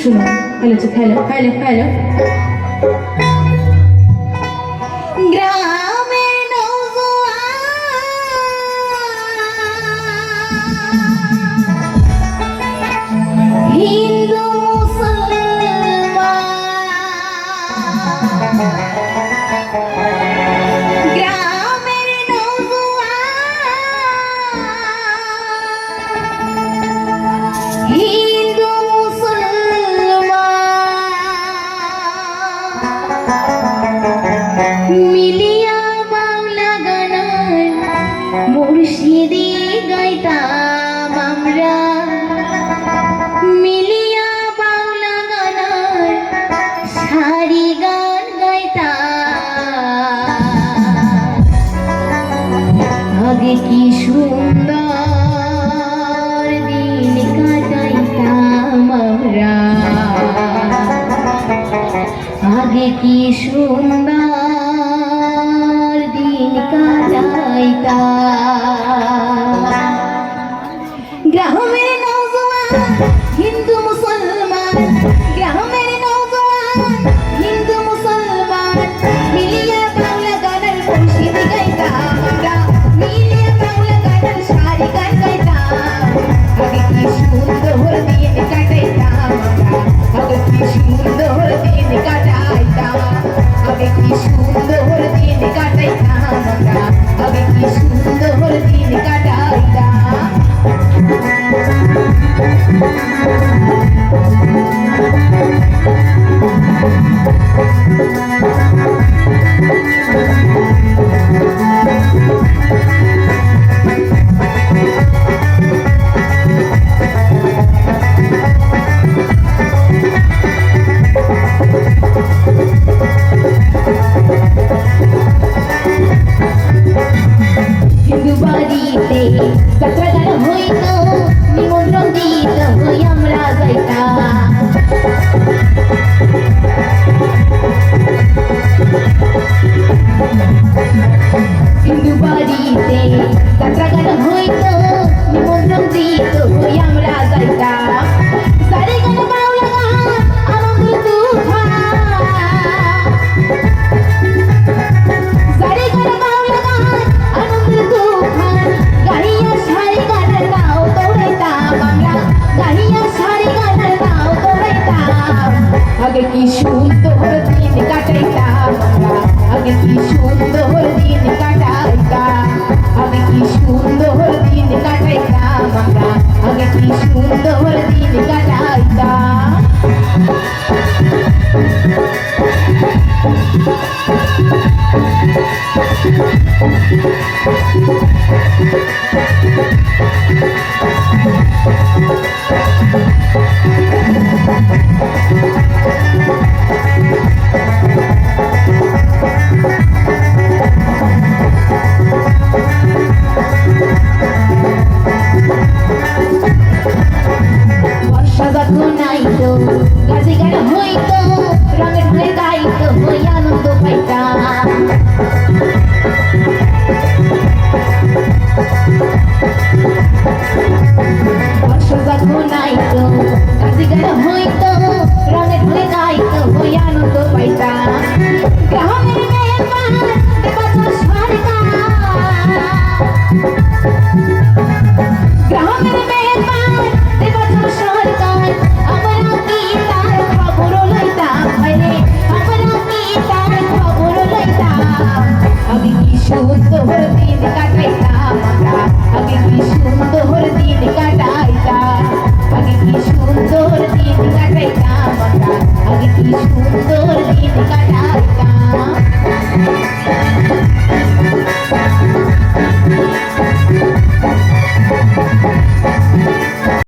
শুনো, hello hello hello hello. গ্রামের নওজোয়ান হিন্দু মুসলমান, গ্রামের নওজোয়ান হিন্দু মুসলমান মিলিয়া বাংলা গানার মুর্শিদি গাইতাম আমরা, মিলিয়া বাংলা গানার সারি গান গাইতাম। আগে কি সুন্দর দিন কাটাইতাম আমরা, আগে কি সুন্দর দিন কাটাইতাম। গ্রামের নওজোয়ান হিন্দু মুসলমান, গ্রামের নওজোয়ান হিন্দু মুসলমান মিলিয়ে বাংলা গানের মুর্শিদি গাইতাম আমরা, মিলিয়ে বাংলা গানের সারি গান গাইতাম। আগে কি সুন্দর দিন কাটাইতাম আমরা, আগে কি সুন্দর দিন কাটাইতাম, আগে কি সুন্দর দিন কাটাইতাম আমরা, আগে কি সুন্দর দিন কাটাইতাম। হিন্দু বাড়িতে যাত্রা গান হইত, নিমন্ত্রণ দিত হই আমরা যাইতাম। হিন্দু বাড়িতে যাত্রা গান হইত, নিমন্ত্রণ দিত হই আমরা যাইতাম। সারি গান বাউলা গান আনন্দ তুফান, সারি গান বাউলা গান আনন্দ তুফান গাইয়া সারি গানের নাও দৌড়াইতাম আমরা, গাইয়া সারি গানের নাও দৌড়াইতাম। আগে কি সুন্দর দিন কাটাইতাম আমরা, আগে কি সুন্দর দিন কাটাইতাম, আগে কি সুন্দর দিন কাটাইতাম আমরা, আগে কি সুন্দর দিন কাটাইতাম। বর্ষা যখন আইতো গাছে গান হইতো, রঙে ঢঙে গাইতো হই আনন্দ পাইতাম। বর্ষা যখন আইতো গাছে গান হইতো, রঙে ঢঙে গাইতো হই আনন্দ পাইতাম। গ্রামের মেয়ের দেবাচর সরকার, গ্রামের মেয়ের দেবাচর সরকার আমরা কি তার খবর লইতাম, ভাইরে আমরা কি তার খবর লইতাম। আগে কি সুন্দর দিন কাটাইতাম আমরা, আগে কি সুন্দর দিন কাটাইতাম, আগে কি সুন্দর দিন কাটাইতাম আমরা, আগে কি সুন্দর দিন কাটাইতাম।